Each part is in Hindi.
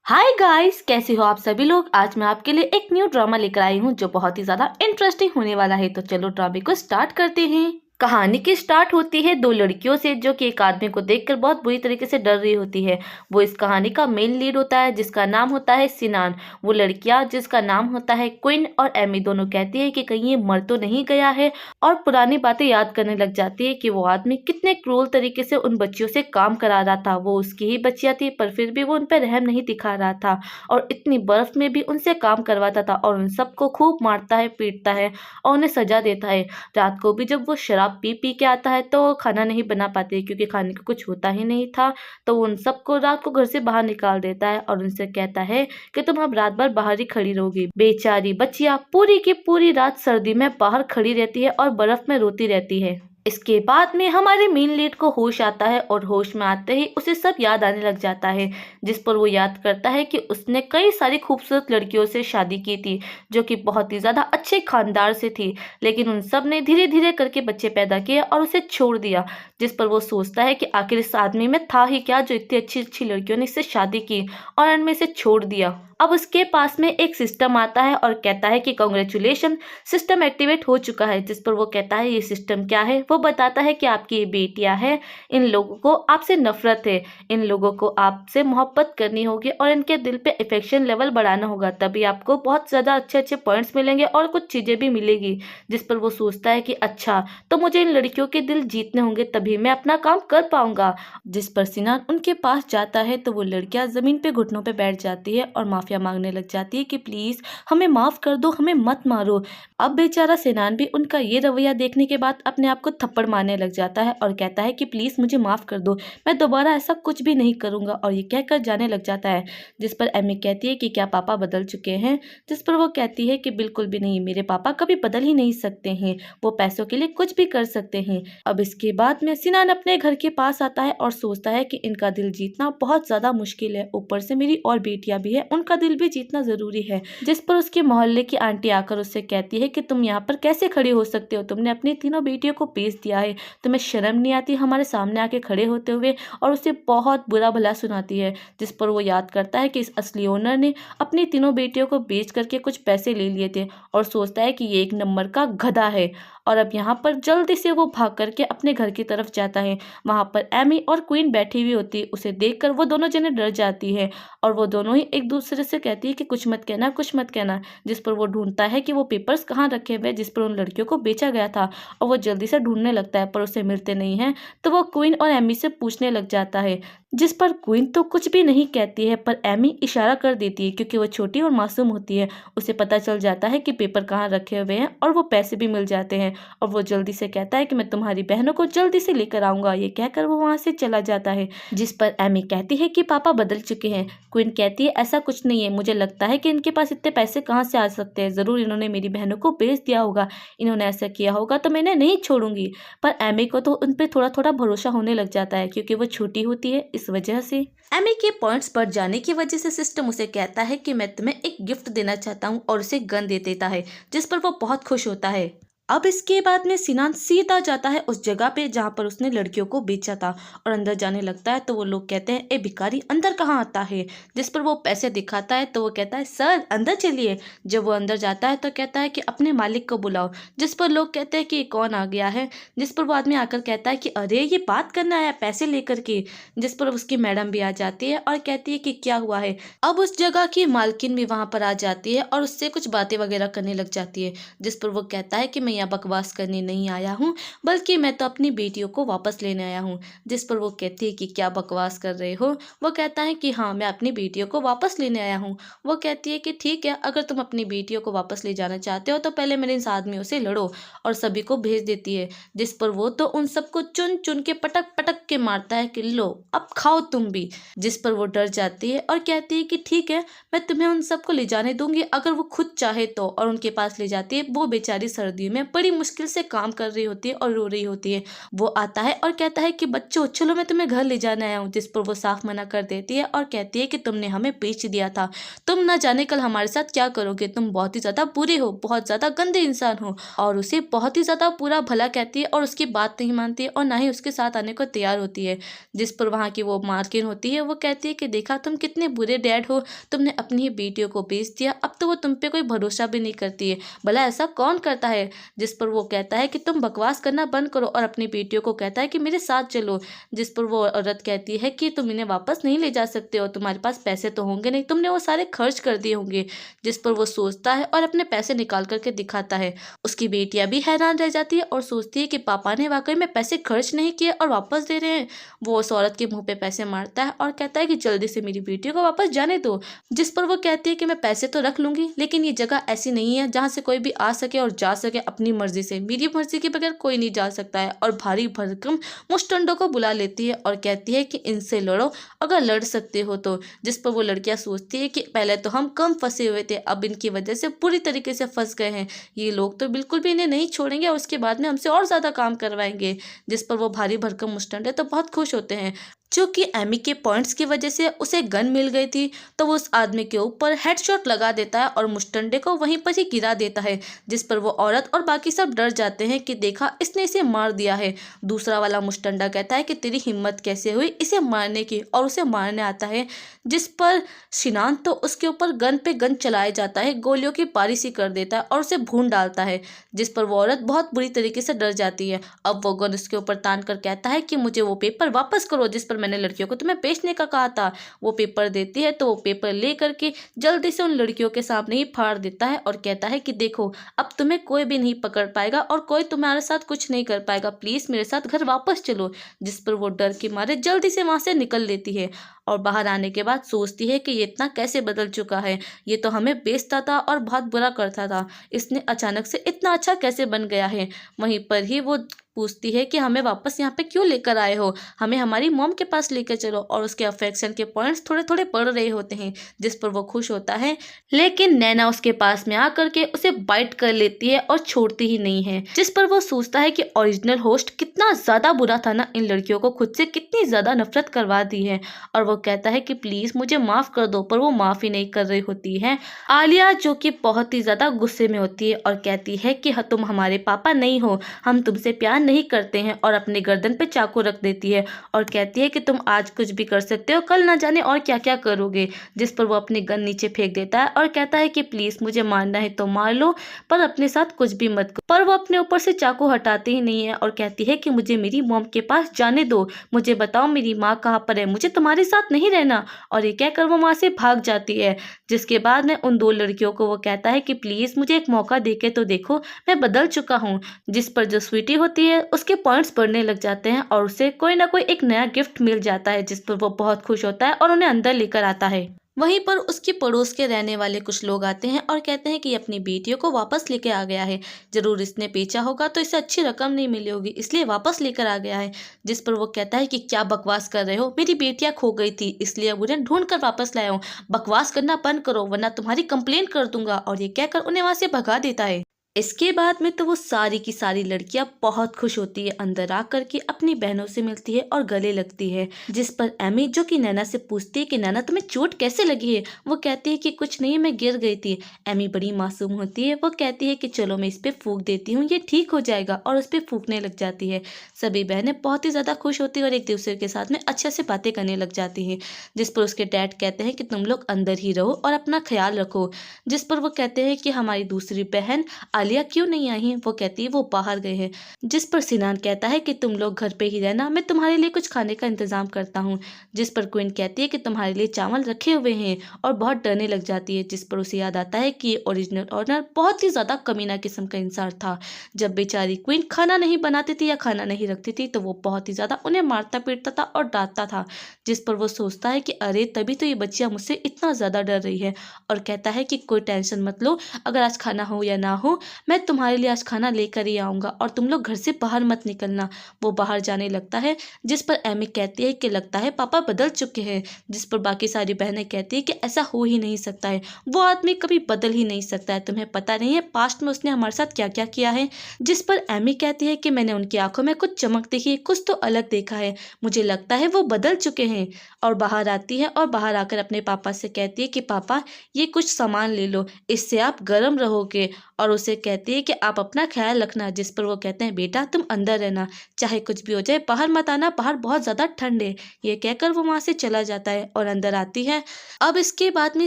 हाय गाइस, कैसे हो आप सभी लोग। आज मैं आपके लिए एक न्यू ड्रामा लेकर आई हूँ जो बहुत ही ज्यादा इंटरेस्टिंग होने वाला है। तो चलो ड्रामे को स्टार्ट करते हैं। कहानी की स्टार्ट होती है दो लड़कियों से जो कि एक आदमी को देखकर बहुत बुरी तरीके से डर रही होती है। वो इस कहानी का मेन लीड होता है जिसका नाम होता है सिनान। वो लड़कियां जिसका नाम होता है क्वीन और एमी दोनों कहती है कि कहीं ये मर तो नहीं गया है और पुरानी बातें याद करने लग जाती है कि वो आदमी कितने क्रूर तरीके से उन बच्चियों से काम करा रहा था। वो उसकी ही बच्चियां थी पर फिर भी वो उन पर रहम नहीं दिखा रहा था और इतनी बर्फ में भी उनसे काम करवाता था और उन सबको खूब मारता है, पीटता है और उन्हें सजा देता है। रात को भी जब वो शराब पी पी के आता है तो खाना नहीं बना पाते क्योंकि खाने को कुछ होता ही नहीं था। तो वो उन सबको रात को घर से बाहर निकाल देता है और उनसे कहता है कि तुम अब रात भर बाहर ही खड़ी रहोगी। बेचारी बच्चियां पूरी की पूरी रात सर्दी में बाहर खड़ी रहती है और बर्फ में रोती रहती है। इसके बाद में हमारे मेन लीड को होश आता है और होश में आते ही उसे सब याद आने लग जाता है, जिस पर वो याद करता है कि उसने कई सारी खूबसूरत लड़कियों से शादी की थी जो कि बहुत ही ज्यादा अच्छे खानदान से थी, लेकिन उन सब ने धीरे धीरे करके बच्चे पैदा किए और उसे छोड़ दिया। जिस पर वो सोचता है कि आखिर इस आदमी में था ही क्या जो इतनी अच्छी अच्छी लड़कियों ने इससे शादी की और इनमें से छोड़ दिया। अब उसके पास में एक सिस्टम आता है और कहता है कि कांग्रेचुलेशन, सिस्टम एक्टिवेट हो चुका है। जिस पर वो कहता है ये सिस्टम क्या है। वो बताता है कि आपकी ये बेटियां हैं, इन लोगों को आपसे नफरत है, इन लोगों को आपसे मोहब्बत करनी होगी और इनके दिल पे अफेक्शन लेवल बढ़ाना होगा, तभी आपको बहुत ज़्यादा अच्छे अच्छे पॉइंट्स मिलेंगे और कुछ चीज़ें भी मिलेगी। जिस पर वो सोचता है कि अच्छा, तो मुझे इन लड़कियों के दिल जीतने होंगे तभी मैं अपना काम कर पाऊंगा। जिस पर सिनान उनके पास जाता है तो वो लड़कियां ज़मीन पे घुटनों पे बैठ जाती है और माफिया मांगने लग जाती है कि प्लीज़ हमें माफ़ कर दो, हमें मत मारो। अब बेचारा सिनान भी उनका ये रवैया देखने के बाद अपने आप को थप्पड़ मारने लग जाता है और कहता है कि प्लीज़ मुझे माफ़ कर दो, मैं दोबारा ऐसा कुछ भी नहीं करूँगा, और ये कहकर जाने लग जाता है। जिस पर एमी कहती है कि क्या पापा बदल चुके हैं। जिस पर वो कहती है कि बिल्कुल भी नहीं, मेरे पापा कभी बदल ही नहीं सकते हैं, वो पैसों के लिए कुछ भी कर सकते हैं। अब इसके बाद में सिनान अपने घर के पास आता है और सोचता है कि इनका दिल जीतना बहुत ज़्यादा मुश्किल है, ऊपर से मेरी और बेटियां भी है, उनका दिल भी जीतना ज़रूरी है। जिस पर उसके मोहल्ले की आंटी आकर उससे कहती है कि तुम यहाँ पर कैसे खड़े हो सकते हो, तुमने अपनी तीनों बेटियों को बेच दिया है, तुम्हें शर्म नहीं आती हमारे सामने आके खड़े होते हुए, और उसे बहुत बुरा भला सुनाती है। जिस पर वो याद करता है कि इस असली ओनर ने अपनी तीनों बेटियों को बेच करके कुछ पैसे ले लिए थे और सोचता है कि ये एक नंबर का गधा है। और अब यहाँ पर जल्दी से वो भाग करके अपने घर की तरफ जाता है। वहाँ पर एमी और क्वीन बैठी हुई होती है, उसे देखकर वो दोनों जने डर जाती है और वो दोनों ही एक दूसरे से कहती है कि कुछ मत कहना, कुछ मत कहना। जिस पर वो ढूंढता है कि वो पेपर्स कहाँ रखे हुए जिस पर उन लड़कियों को बेचा गया था, और वो जल्दी से ढूंढने लगता है पर उसे मिलते नहीं हैं। तो वो क्वीन और एमी से पूछने लग जाता है, जिस पर क्वीन तो कुछ भी नहीं कहती है पर एमी इशारा कर देती है क्योंकि वो छोटी और मासूम होती है। उसे पता चल जाता है कि पेपर कहाँ रखे हुए हैं और वो पैसे भी मिल जाते हैं, और वो जल्दी से कहता है कि मैं तुम्हारी बहनों को जल्दी से लेकर आऊंगा। ये कहकर वो वहां से चला जाता है। जिस पर एमी कहती है कि पापा बदल चुके हैं। क्वीन कहती है ऐसा कुछ नहीं है, मुझे लगता है कि इनके पास इतने पैसे कहाँ से आ सकते हैं, जरूर इन्होंने मेरी बहनों को बेच दिया होगा, इन्होंने ऐसा किया होगा तो मैं इन्हें नहीं छोड़ूंगी। पर एमी को तो उन पर थोड़ा थोड़ा भरोसा होने लग जाता है क्योंकि वो छोटी होती है, इस वजह से। एमी के पॉइंट्स बढ़ जाने की वजह से सिस्टम उसे कहता है कि मैं तुम्हें एक गिफ्ट देना चाहता हूँ, और उसे गन दे देता है, जिस पर वो बहुत खुश होता है। अब इसके बाद में सिनान सीधा जाता है उस जगह पे जहाँ पर उसने लड़कियों को बेचा था और अंदर जाने लगता है तो वो लोग कहते हैं ए भिखारी, अंदर कहाँ आता है। जिस पर वो पैसे दिखाता है तो वो कहता है सर अंदर चलिए। जब वो अंदर जाता है तो कहता है कि अपने मालिक को बुलाओ। जिस पर लोग कहते हैं कि कौन आ गया है। जिस पर वो आदमी आकर कहता है कि अरे ये बात करना आया पैसे लेकर के। जिस पर उसकी मैडम भी आ जाती है और कहती है कि क्या हुआ है। अब उस जगह की मालकिन भी वहां पर आ जाती है और उससे कुछ बातें वगैरह करने लग जाती है। जिस पर वो कहता है कि मैं यहाँ बकवास करने नहीं आया हूँ, बल्कि मैं तो अपनी बेटियों को वापस लेने आया हूँ। जिस पर वो कहती है कि क्या बकवास कर रहे हो। वो कहता है कि हाँ मैं अपनी बेटियों को वापस लेने आया हूँ। वो कहती है कि ठीक है, अगर तुम अपनी बेटियों को वापस ले जाना चाहते हो तो पहले मेरे इन आदमियों से लड़ो, और सभी को भेज देती है। जिस पर वो तो उन सबको चुन चुन के पटक पटक के मारता है कि लो अब खाओ तुम भी। जिस पर वो डर जाती है और कहती है कि ठीक है, मैं तुम्हें उन सबको ले जाने दूंगी अगर वो खुद चाहे तो, और उनके पास ले जाती है। वो बेचारी सर्दियों में बड़ी मुश्किल से काम कर रही होती है और रो रही होती है। वो आता है और कहता है कि बच्चों चलो मैं तुम्हें घर ले जाने आया हूँ, जिस पर वो साफ मना कर देती है और कहती है कि तुमने हमें बेच दिया था, तुम ना जाने कल हमारे साथ क्या करोगे, तुम बहुत ही ज्यादा बुरे हो, बहुत ज्यादा गंदे इंसान हो। और उसे बहुत ही ज्यादा बुरा भला कहती है और उसकी बात नहीं मानती है और ना ही उसके साथ आने को तैयार होती है। जिस पर वहाँ की वो मार्किन होती है, वो कहती है कि देखा तुम कितने बुरे डैड हो, तुमने अपनी ही बेटियों को बेच दिया, अब तो वो तुम पे कोई भरोसा भी नहीं करती है, भला ऐसा कौन करता है। जिस पर वो कहता है कि तुम बकवास करना बंद करो और अपनी बेटियों को कहता है कि मेरे साथ चलो। जिस पर वो औरत कहती है कि तुम इन्हें वापस नहीं ले जा सकते हो, तुम्हारे पास पैसे तो होंगे नहीं, तुमने वो सारे खर्च कर दिए होंगे। जिस पर वो सोचता है और अपने पैसे निकाल करके दिखाता है। उसकी बेटियां भी हैरान रह जाती है और सोचती है कि पापा ने वाकई में पैसे खर्च नहीं किए और वापस दे रहे हैं। वो उस औरत के मुंह पे पैसे मारता है और कहता है कि जल्दी से मेरी बेटियों को वापस जाने दो। जिस पर वो कहती है कि मैं पैसे तो रख लूंगी, लेकिन ये जगह ऐसी नहीं है जहाँ से कोई भी आ सके और जा सके अपनी मर्जी से, मेरी मर्जी के बगैर कोई नहीं जा सकता है। और भारी भरकम मुस्टंडों को बुला लेती है और कहती है कि इनसे लड़ो अगर लड़ सकते हो तो। जिस पर वो लड़कियां सोचती है कि पहले तो हम कम फंसे हुए थे, अब इनकी वजह से पूरी तरीके से फंस गए हैं, ये लोग तो बिल्कुल भी इन्हें नहीं छोड़ेंगे और उसके बाद में हमसे और ज्यादा काम करवाएंगे। जिस पर वो भारी भरकम मुस्टंडे तो बहुत खुश होते हैं, जो कि एमी के पॉइंट्स की वजह से उसे गन मिल गई थी, तो वो उस आदमी के ऊपर हेडशॉट लगा देता है और मुस्टंडे को वहीं पर ही गिरा देता है। जिस पर वो औरत और बाकी सब डर जाते हैं कि देखा इसने इसे मार दिया है। दूसरा वाला मुस्टंडा कहता है कि तेरी हिम्मत कैसे हुई इसे मारने की, और उसे मारने आता है। जिस पर शिनान तो उसके ऊपर गन पे गन चलाया जाता है, गोलियों की पारी सी कर देता है और उसे भून डालता है। जिस पर वो औरत बहुत बुरी तरीके से डर जाती है। अब वो गन उसके ऊपर तान कर कहता है कि मुझे वो पेपर वापस करो जिस पर मैंने लड़कियों को तुम्हें बेचने का कहा था। वो पेपर देती है तो वो पेपर ले करके जल्दी से उन लड़कियों के सामने ही फाड़ देता है और कहता है कि देखो अब तुम्हें कोई भी नहीं पकड़ पाएगा और कोई तुम्हारे साथ कुछ नहीं कर पाएगा, प्लीज मेरे साथ घर वापस चलो। जिस पर वो डर के मारे जल्दी से वहां से निकल लेती है और बाहर आने के बाद सोचती है कि ये इतना कैसे बदल चुका है, ये तो हमें बेचता था और बहुत बुरा करता था, इसने अचानक से इतना अच्छा कैसे बन गया है। वहीं पर ही वो पूछती है कि हमें वापस यहाँ पे क्यों लेकर आए हो, हमें हमारी मॉम के पास लेकर चलो। और उसके अफेक्शन के पॉइंट्स थोड़े थोड़े बढ़ रहे होते हैं, जिस पर वो खुश होता है। लेकिन नैना उसके पास में आकर के उसे बाइट कर लेती है और छोड़ती ही नहीं है। जिस पर वो सोचता है कि ओरिजिनल होस्ट कितना ज्यादा बुरा था ना, इन लड़कियों को खुद से कितनी ज्यादा नफरत करवा दी है। और वो कहता है कि प्लीज मुझे माफ कर दो, पर वो माफ ही नहीं कर रही होती है। आलिया जो कि बहुत ही ज्यादा गुस्से में होती है और कहती है कि तुम हमारे पापा नहीं हो, हम तुमसे प्यार नहीं करते हैं, और अपने गर्दन पे चाकू रख देती है और कहती है कि तुम आज कुछ भी कर सकते हो, कल ना जाने और क्या क्या करोगे। जिस पर वो अपनी गन नीचे फेंक देता है और कहता है कि प्लीज मुझे मारना है तो मार लो, पर अपने साथ कुछ भी मत करो। पर वो अपने ऊपर से चाकू हटाती ही नहीं है और कहती है कि मुझे मेरी मॉम के पास जाने दो, मुझे बताओ मेरी माँ कहाँ पर है, मुझे तुम्हारे साथ नहीं रहना। और ये कहकर वो वहां से भाग जाती है। जिसके बाद में उन दो लड़कियों को वो कहता है कि प्लीज मुझे एक मौका देके तो देखो, मैं बदल चुका हूँ। जिस पर जो स्वीटी होती है उसके पॉइंट्स बढ़ने लग जाते हैं और उसे कोई ना कोई एक नया गिफ्ट मिल जाता है, जिस पर वो बहुत खुश होता है और उन्हें अंदर लेकर आता है। वहीं पर उसके पड़ोस के रहने वाले कुछ लोग आते हैं और कहते हैं कि ये अपनी बेटियों को वापस लेके आ गया है, जरूर इसने बेचा होगा तो इसे अच्छी रकम नहीं मिली होगी, इसलिए वापस लेकर आ गया है। जिस पर वो कहता है कि क्या बकवास कर रहे हो, मेरी बेटियां खो गई थी इसलिए अब उन्हें ढूंढ कर वापस लाया हूँ, बकवास करना बंद करो वरना तुम्हारी कंप्लेंट कर दूंगा। और ये कहकर उन्हें वहां से भगा देता है। इसके बाद में तो वो सारी की सारी लड़कियां बहुत खुश होती है, अंदर आकर के अपनी बहनों से मिलती है और गले लगती है। जिस पर एमी जो कि नैना से पूछती है कि नैना तुम्हें चोट कैसे लगी है, वो कहती है कि कुछ नहीं, मैं गिर गई थी। एमी बड़ी मासूम होती है, वो कहती है कि चलो मैं इस पे फूंक देती हूँ, ये ठीक हो जाएगा, और उस पर फूंकने लग जाती है। सभी बहनें बहुत ही ज्यादा खुश होती है और एक दूसरे के साथ में अच्छे से बातें करने लग जाती हैं। जिस पर उसके डैड कहते हैं कि तुम लोग अंदर ही रहो और अपना ख्याल रखो। जिस पर वो कहते हैं कि हमारी दूसरी बहन आलिया क्यों नहीं आई है, वो कहती है वो बाहर गए हैं। जिस पर सिनान कहता है कि तुम लोग घर पे ही रहना, मैं तुम्हारे लिए कुछ खाने का इंतजाम करता हूँ। जिस पर क्वीन कहती है कि तुम्हारे लिए चावल रखे हुए हैं और बहुत डरने लग जाती है। जिस पर उसे याद आता है कि ओरिजिनल ऑनर बहुत ही ज्यादा कमीना किस्म का इंसान था। जब बेचारी क्वीन खाना नहीं बनाती थी या खाना नहीं रखती थी तो वो बहुत ही ज्यादा उन्हें मारता पीटता था और डांटता था। जिस पर वो सोचता है कि अरे तभी तो ये बच्चियां मुझसे इतना ज्यादा डर रही है, और कहता है कि कोई टेंशन मत लो, अगर आज खाना हो या ना हो मैं तुम्हारे लिए आज खाना लेकर ही आऊँगा और तुम लोग घर से बाहर मत निकलना। वो बाहर जाने लगता है, जिस पर एमी कहती है कि लगता है पापा बदल चुके हैं, जिस पर बाकी सारी बहनें कहती है कि ऐसा हो ही नहीं सकता है, वो आदमी कभी बदल ही नहीं सकता है, तुम्हें पता नहीं है पास्ट में उसने हमारे साथ क्या क्या किया है। जिस पर एमी कहती है कि मैंने उनकी आंखों में कुछ चमक देखी है, कुछ तो अलग देखा है, मुझे लगता है वो बदल चुके हैं। और बाहर आती है और बाहर आकर अपने पापा से कहती है कि पापा ये कुछ सामान ले लो, इससे आप गर्म रहोगे। और उसे कहती है कि आप अपना ख्याल रखना। जिस पर वो कहते हैं बेटा तुम अंदर रहना, चाहे कुछ भी हो जाए बाहर मत आना, बाहर बहुत ज़्यादा ठंड है। ये कहकर वो वहाँ से चला जाता है और अंदर आती है। अब इसके बाद में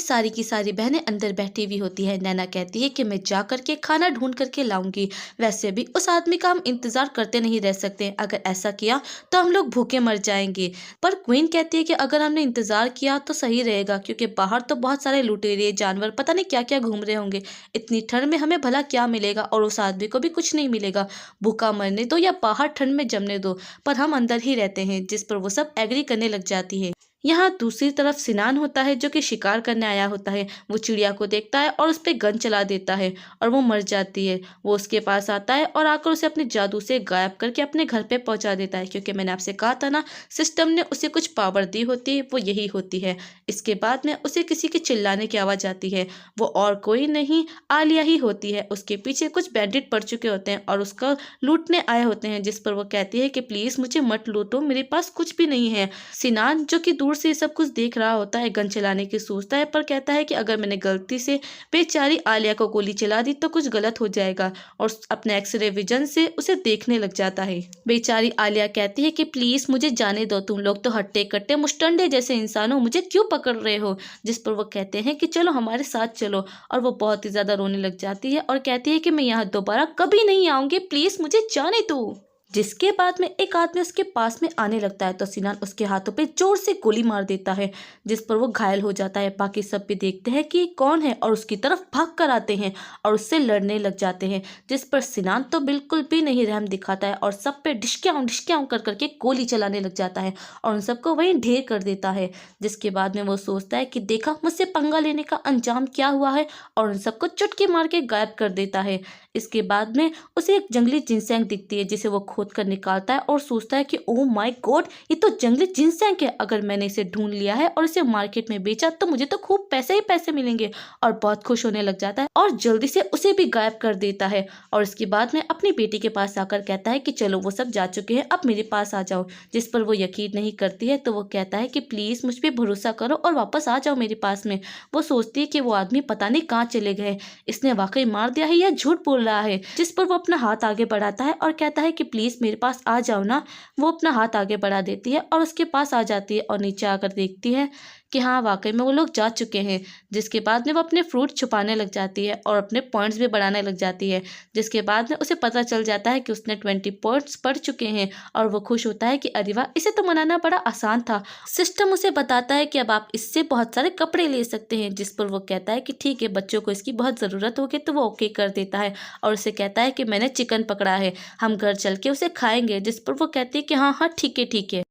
सारी की सारी बहनें अंदर बैठी हुई होती है। नैना कहती है कि मैं जा करके खाना ढूंढ करके लाऊंगी, वैसे भी उस आदमी का हम इंतजार करते नहीं रह सकते, अगर ऐसा किया तो हम लोग भूखे मर जाएंगे। पर क्वीन कहती है कि अगर हमने इंतजार किया तो सही रहेगा, क्योंकि बाहर तो बहुत सारे लुटेरे जानवर पता नहीं क्या क्या घूम रहे होंगे, इतनी ठंड में हमें भला क्या मिलेगा और उस आदमी को भी कुछ नहीं मिलेगा, भूखा मरने दो या बाहर ठंड में जमने दो, पर हम अंदर ही रहते हैं। जिस पर वो सब एग्री करने लग जाती है। यहाँ दूसरी तरफ सिनान होता है जो कि शिकार करने आया होता है। वो चिड़िया को देखता है और उस पर गन चला देता है और वो मर जाती है। वो उसके पास आता है और आकर उसे अपने जादू से गायब करके अपने घर पे पहुंचा देता है, क्योंकि मैंने आपसे कहा था ना सिस्टम ने उसे कुछ पावर दी होती है, वो यही होती है। इसके बाद में उसे किसी के चिल्लाने की आवाज़ आती है, वो और कोई नहीं आलिया ही होती है। उसके पीछे कुछ बैंडिट पड़ चुके होते हैं और उसका लूटने आए होते हैं। जिस पर वो कहती है कि प्लीज़ मुझे मत लूटो, मेरे पास कुछ भी नहीं है। सिनान जो कि दूर से सब कुछ देख रहा होता है, गन चलाने की सोचता है, पर कहता है कि अगर मैंने गलती से बेचारी आलिया को गोली चला दी तो कुछ गलत हो जाएगा, और अपने एक्सरे विजन से उसे देखने लग जाता है। बेचारी आलिया कहती है कि प्लीज मुझे जाने दो, तुम लोग तो हट्टे कट्टे मुस्टंडे जैसे इंसान हो, मुझे क्यों पकड़ रहे हो। जिस पर वो कहते हैं कि चलो हमारे साथ चलो, और वो बहुत ही ज्यादा रोने लग जाती है और कहती है कि मैं यहाँ दोबारा कभी नहीं आऊंगी, प्लीज मुझे जाने दो। जिसके बाद में एक आदमी उसके पास में आने लगता है तो सिनान उसके हाथों पे जोर से गोली मार देता है, जिस पर वो घायल हो जाता है। बाकी सब भी देखते हैं कि कौन है और उसकी तरफ भाग कर आते हैं और उससे लड़ने लग जाते हैं। जिस पर सिनान तो बिल्कुल भी नहीं रहम दिखाता है और सब पे ढिशक्याऊं कर करके गोली चलाने लग जाता है और उन सबको वहीं ढेर कर देता है। जिसके बाद में वो सोचता है कि देखा मुझसे पंगा लेने का अंजाम क्या हुआ है, और उन सबको चुटकी मार के गायब कर देता है। इसके बाद में उसे एक जंगली जिनसैंग दिखती है, जिसे वो खोद कर निकालता है और सोचता है कि ओ माय गॉड, ये तो जंगली जिनसैंग है, अगर मैंने इसे ढूंढ लिया है और इसे मार्केट में बेचा तो मुझे तो खूब पैसे ही पैसे मिलेंगे। और बहुत खुश होने लग जाता है और जल्दी से उसे भी गायब कर देता है। और इसके बाद में अपनी बेटी के पास आकर कहता है कि चलो वो सब जा चुके हैं, अब मेरे पास आ जाओ। जिस पर वो यकीन नहीं करती है तो वो कहता है कि प्लीज मुझ पर भरोसा करो और वापस आ जाओ मेरे पास में। वो सोचती है कि वो आदमी पता नहीं कहाँ चले गए, इसने वाकई मार दिया है या झूठ बोल रहा है। जिस पर वो अपना हाथ आगे बढ़ाता है और कहता है कि प्लीज मेरे पास आ जाओ ना। वो अपना हाथ आगे बढ़ा देती है और उसके पास आ जाती है और नीचे आकर देखती है कि हाँ वाकई में वो लोग जा चुके हैं। जिसके बाद में वो अपने फ्रूट छुपाने लग जाती है और अपने पॉइंट्स भी बढ़ाने लग जाती है। जिसके बाद में उसे पता चल जाता है कि उसने 20 पॉइंट्स पढ़ चुके हैं और वो खुश होता है कि अरे वाह, इसे तो मनाना बड़ा आसान था। सिस्टम उसे बताता है कि अब आप इससे बहुत सारे कपड़े ले सकते हैं। जिस पर वो कहता है कि ठीक है, बच्चों को इसकी बहुत ज़रूरत होगी, तो वो ओके कर देता है और उसे कहता है कि मैंने चिकन पकड़ा है, हम घर चल के उसे खाएंगे। जिस पर वो कहती है कि हाँ हाँ ठीक है ठीक है।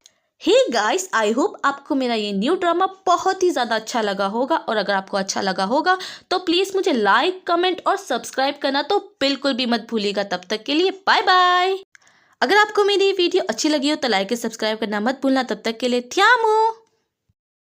हे गाइस, आई होप आपको मेरा ये न्यू ड्रामा बहुत ही ज़्यादा अच्छा लगा होगा, और अगर आपको अच्छा लगा होगा तो प्लीज़ मुझे लाइक कमेंट और सब्सक्राइब करना तो बिल्कुल भी मत भूलिएगा। तब तक के लिए बाय बाय। अगर आपको मेरी वीडियो अच्छी लगी हो तो लाइक और सब्सक्राइब करना मत भूलना। तब तक के लिए थ्यामू।